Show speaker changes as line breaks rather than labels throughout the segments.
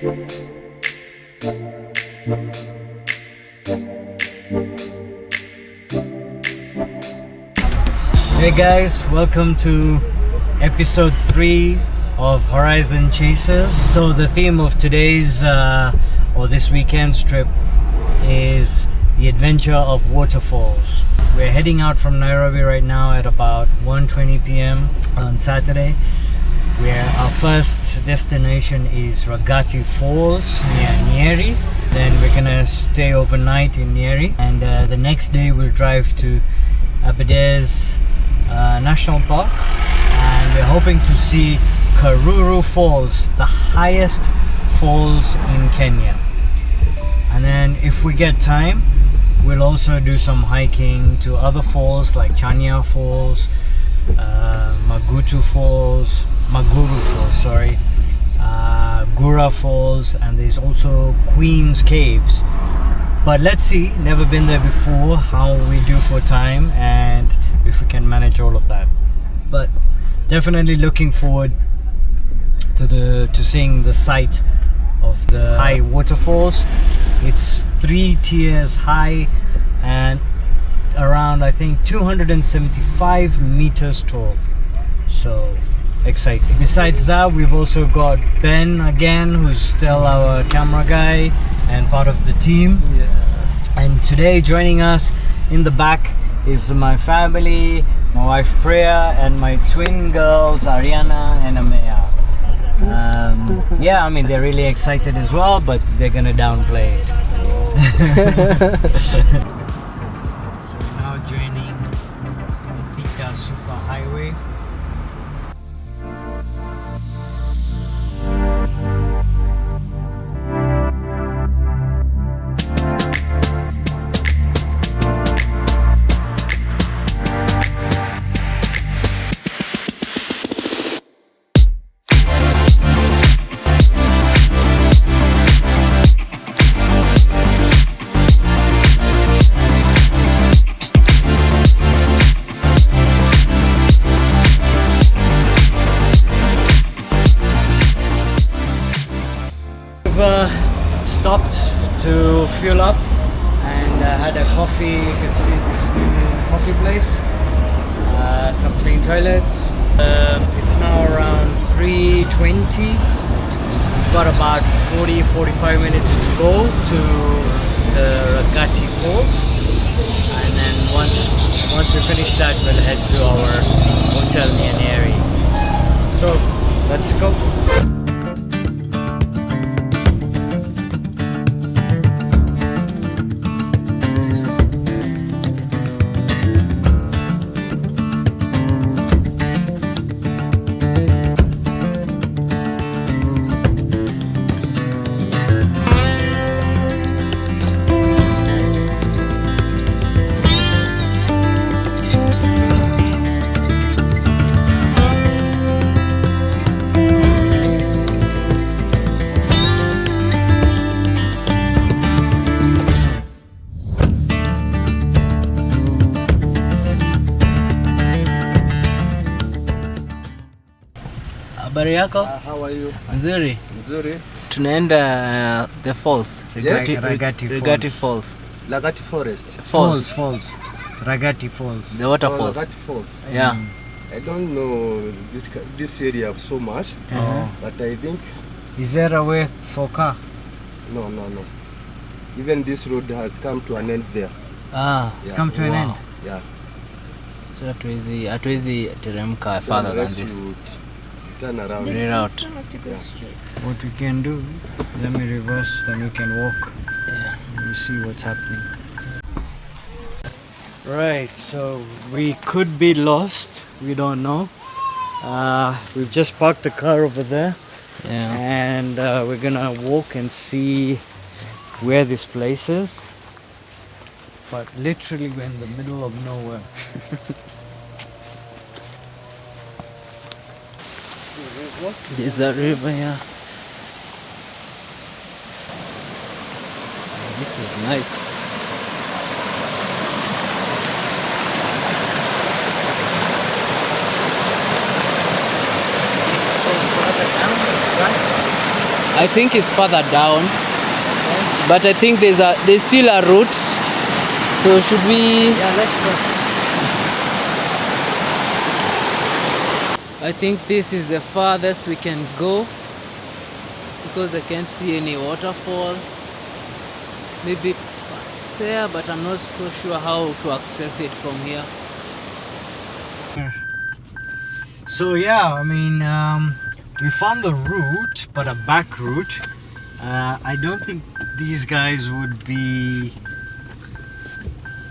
Hey guys, welcome to episode 3 of Horizon Chasers. So the theme of today's or this weekend's trip is the adventure of waterfalls. We're heading out from Nairobi right now at about 1:20 p.m. on Saturday. Our first destination is Rachi Falls near Nyeri. Then we're gonna stay overnight in Nyeri, and the next day we'll drive to Aberdare National Park, and we're hoping to see Karuru Falls, the highest falls in Kenya. And then if we get time, we'll also do some hiking to other falls like Chania Falls, Maguru Falls, Gura Falls, and there's also Queen's Caves. But let's see, never been there before, how we do for time and if we can manage all of that. But definitely looking forward to seeing the site of the high waterfalls. It's 3 tiers high and around, I think, 275 meters tall. So exciting. Besides that, we've also got Ben again, who's still our camera guy and part of the team. And today joining us in the back is my family, my wife Priya, and my twin girls Ariana and Amaya. Yeah, I mean, they're really excited as well, but they're gonna downplay it. So we're now joining the Thika Super Highway. Stopped to fuel up and had a coffee. You can see this new coffee place, some clean toilets. It's now around 3:20. We've got about 40-45 minutes to go to the Rachi Falls, and then once we finish that, we'll head to our hotel near Nyeri. So let's go. Habari yako?
How are you?
Nzuri.
Nzuri.
Tunaenda the falls.
Rachi
Falls.
Lagati Forest.
Falls. Rachi Falls.
The waterfalls. Lagati Falls.
Yeah.
I don't know this area so much, but I think.
Is there a way for car?
No. Even this road has come to an end there.
It's come to an end.
Yeah.
So hatuwezi teremka further than this.
Turn around.
Reroute. What we can do, let me reverse, then we can walk. Yeah. We'll see what's happening. Right, so we could be lost. We don't know. We've just parked the car over there. Yeah. And we're gonna walk and see where this place is. But literally we're in the middle of nowhere. There's a river here. This is nice. So further down this track,
I think it's further down, but I think there's still a route. So should we?
Yeah, let's go.
I think this is the farthest we can go because I can't see any waterfall. Maybe past there, but I'm not so sure how to access it from here.
So yeah, I mean, we found the route, but a back route. I don't think these guys would be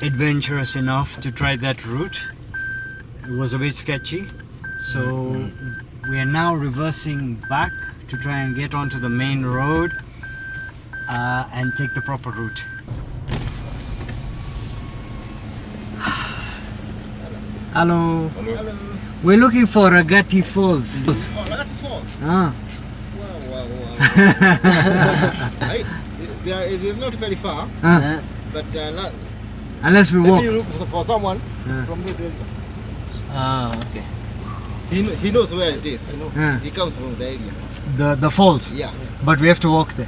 adventurous enough to try that route. It was a bit sketchy. So we are now reversing back to try and get onto the main road and take the proper route. Hello.
Hello.
We're looking for Rachi Falls.
Oh, that's false.
Ah.
Wow. It is not very far, but not.
Unless we
If
walk.
you look for someone from this area,
Okay.
he knows where it is. He comes from the area.
The falls.
Yeah.
But we have to walk there.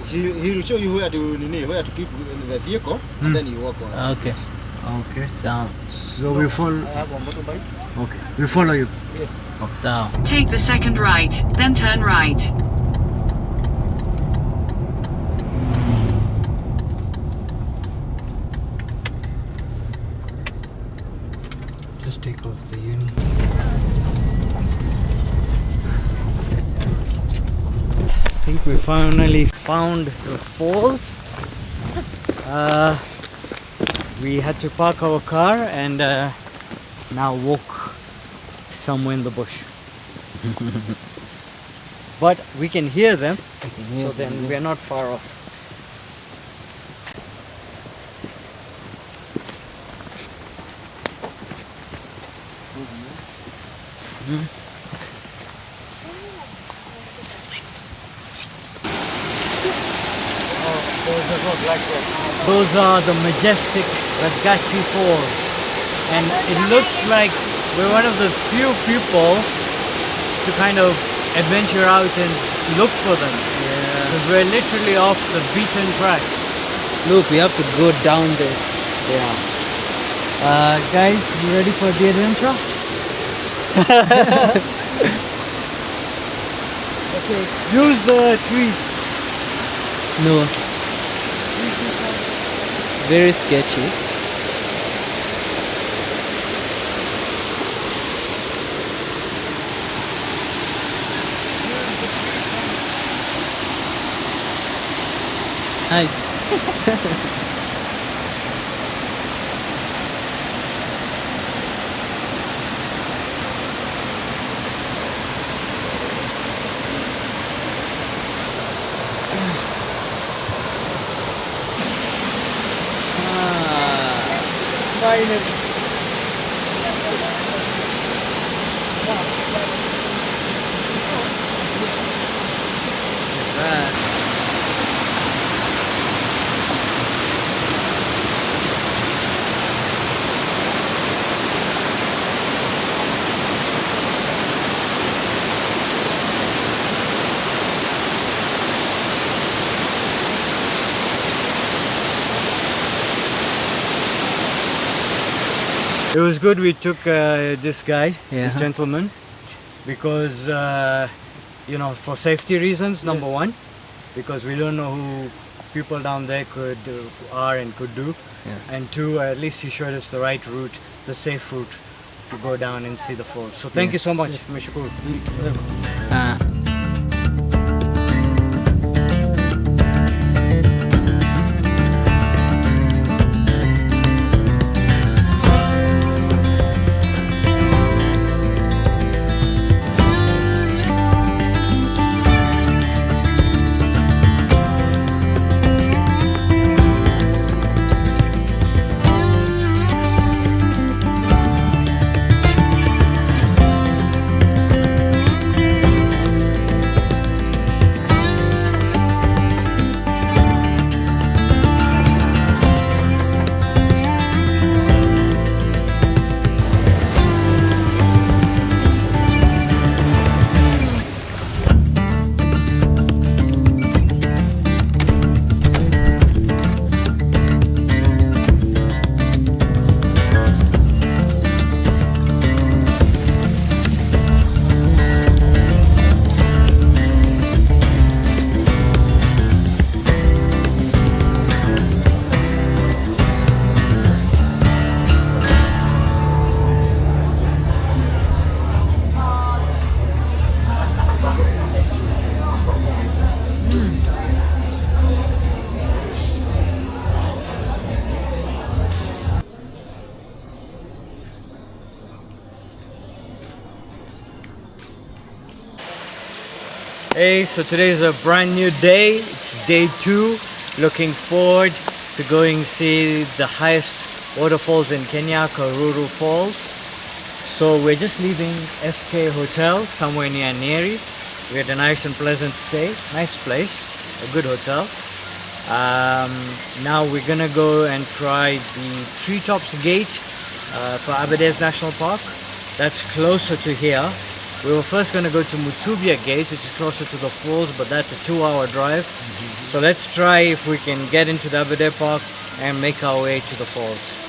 He will show you where to keep the vehicle, and then you walk on.
Okay.
Okay.
So
we follow.
I have one motorbike.
Okay. We follow you.
Yes.
so
Take the second right, then turn right.
Just take off the uni. I think we finally found the falls. We had to park our car and now walk somewhere in the bush. But we can hear them, so then we are not far off. Those are the majestic Rachi Falls, and it looks like we're one of the few people to kind of adventure out and look for them. Because we're literally off the beaten track.
look, we have to go down there.
Guys, you ready for the adventure? Okay, use the trees.
No. Very sketchy. Nice.
Finally. It was good we took this guy, this gentleman, because you know, for safety reasons, number one, because we don't know who people down there are and could do, and two, at least he showed us the right route, the safe route to go down and see the falls. So thank you so much, Mishakur. Hey, so today is a brand new day. It's day 2. Looking forward to going see the highest waterfalls in Kenya, Karuru Falls. So we're just leaving FK Hotel somewhere near Nyeri. We had a nice and pleasant stay. Nice place, a good hotel. Now we're gonna go and try the Treetops Gate for Aberdare National Park. That's closer to here. We were first going to go to Mutubia Gate, which is closer to the falls, but that's a 2-hour drive. So let's try if we can get into the Aberdare Park and make our way to the falls.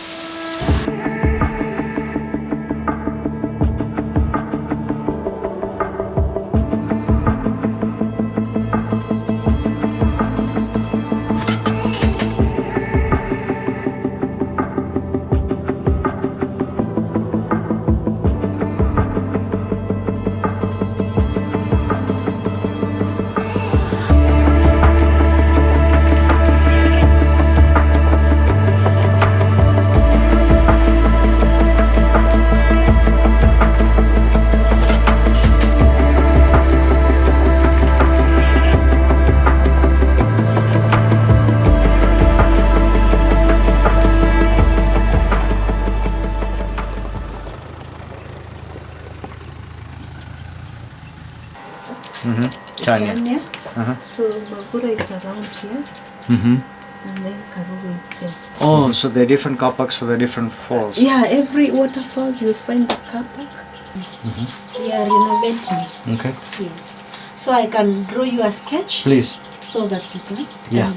Chania.
So Magura is around here, and then Karuru is here.
Oh, so there are different car parks for the different falls.
Yeah, every waterfall you'll find a car park. We are renovating.
Okay.
Yes. So I can draw you a sketch
Please.
so that you can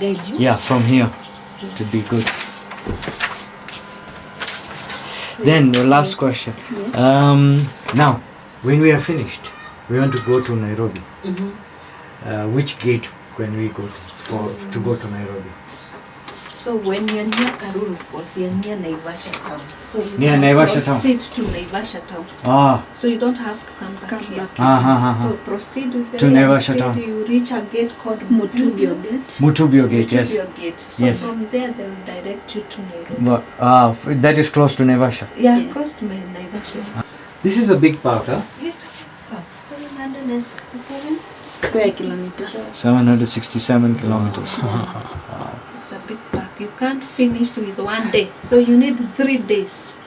guide you.
Yeah, from here
Yes.
to be good. Then the last question.
Yes.
Now, when we are finished, we want to go to Nairobi. Which gate can we go to go to Nairobi?
So when you're near Karuru Falls, you're near Naivasha town. So you
Near
can
Naivasha town.
proceed to Naivasha town.
Ah.
So you don't have to come back here. So proceed with the
To
way
Naivasha
until
town.
you reach a gate called Mutubio Gate.
Mutubio Gate, yes.
Mutubio Gate. So
Yes.
from there they will direct you to Nairobi.
But, that is close to Naivasha.
Yeah, close to my Naivasha.
This is a big park, huh?
Yes, 767 square kilometers.
767 kilometers.
It's a big park. You can't finish with one day. So you need 3 days.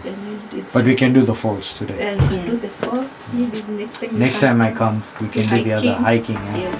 You need
But we can do the falls today.
you can do the falls. Maybe next time.
Next time I come, we can do the other hiking. Yeah?
Yes.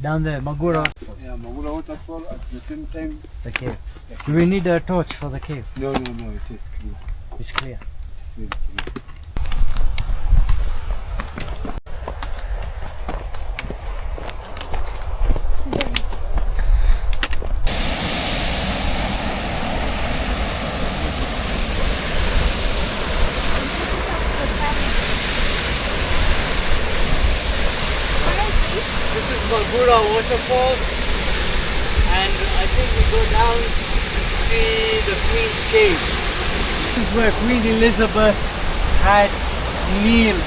Down there, Magura.
Yeah, Magura waterfall at the same time.
The cave. Do we need a torch for the cave?
No, it is clear.
It's clear. This is Magura Waterfalls, and I think we go down to see the Queen's Caves. This is where Queen Elizabeth had kneeled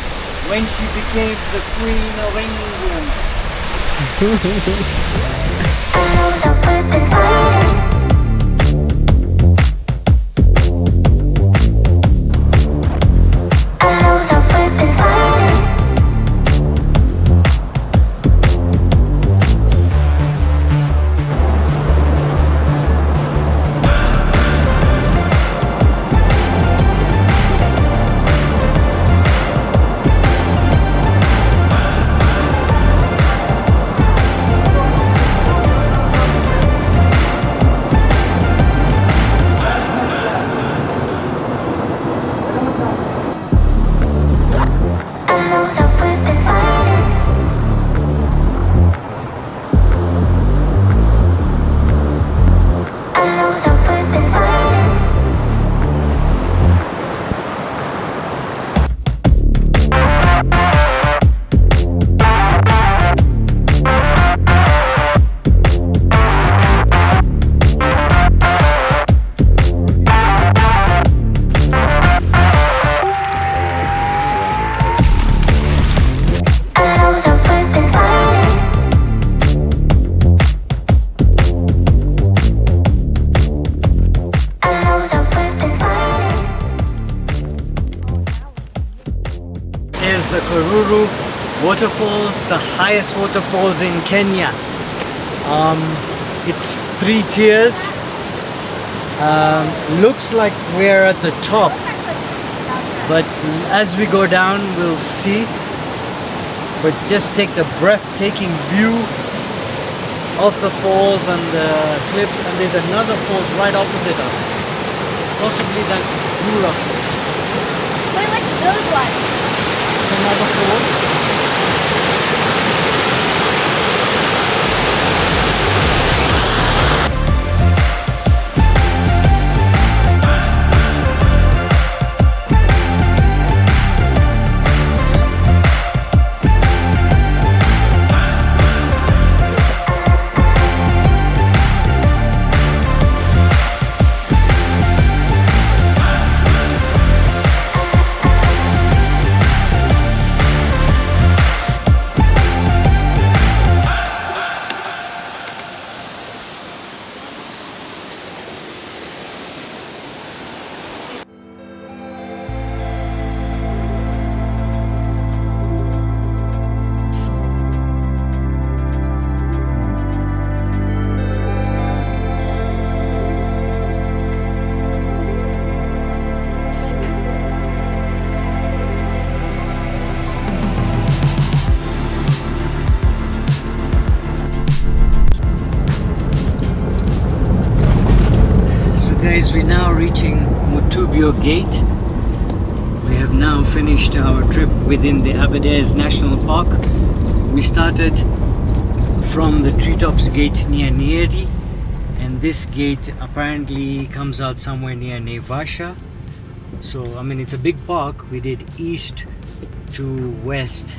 when she became the Queen of England. The Karuru waterfalls, the highest waterfalls in Kenya. It's 3 tiers. Looks like we're at the top, but as we go down we'll see. But just take the breathtaking view of the falls and the cliffs, and there's another falls right opposite us. Possibly that's Karuru.
Wait, what's those ones?
Another fall. Guys, we're now reaching Mutubio Gate. We have now finished our trip within the Aberdare National Park. We started from the treetops gate near Nyeri, and this gate apparently comes out somewhere near Naivasha. So I mean, it's a big park. We did east to west.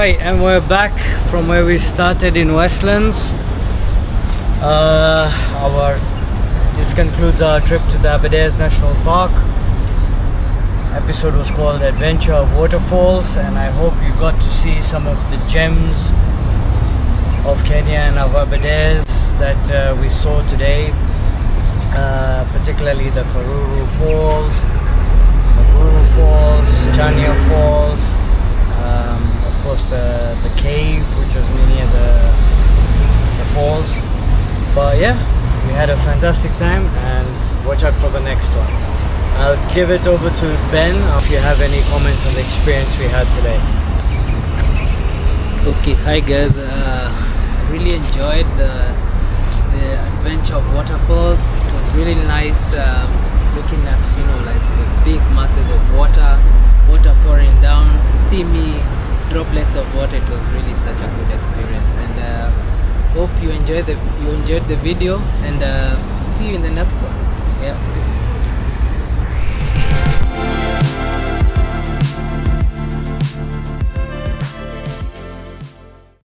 Right, and we're back from where we started in Westlands. This concludes our trip to the Aberdare National Park. Episode was called Adventure of Waterfalls, and I hope you got to see some of the gems of Kenya and of Aberdare that we saw today, particularly the Karuru Falls, Magura Falls, Chania Falls, of course the cave which was near the falls. But yeah, we had a fantastic time, and watch out for the next one. I'll give it over to Ben if you have any comments on the experience we had today.
Okay, hi guys. I really enjoyed the adventure of waterfalls. It was really nice looking at like the big masses of water pouring down, steamy droplets of water. It was really such a good experience, and hope you enjoyed the video, and see you in the next one. Yeah.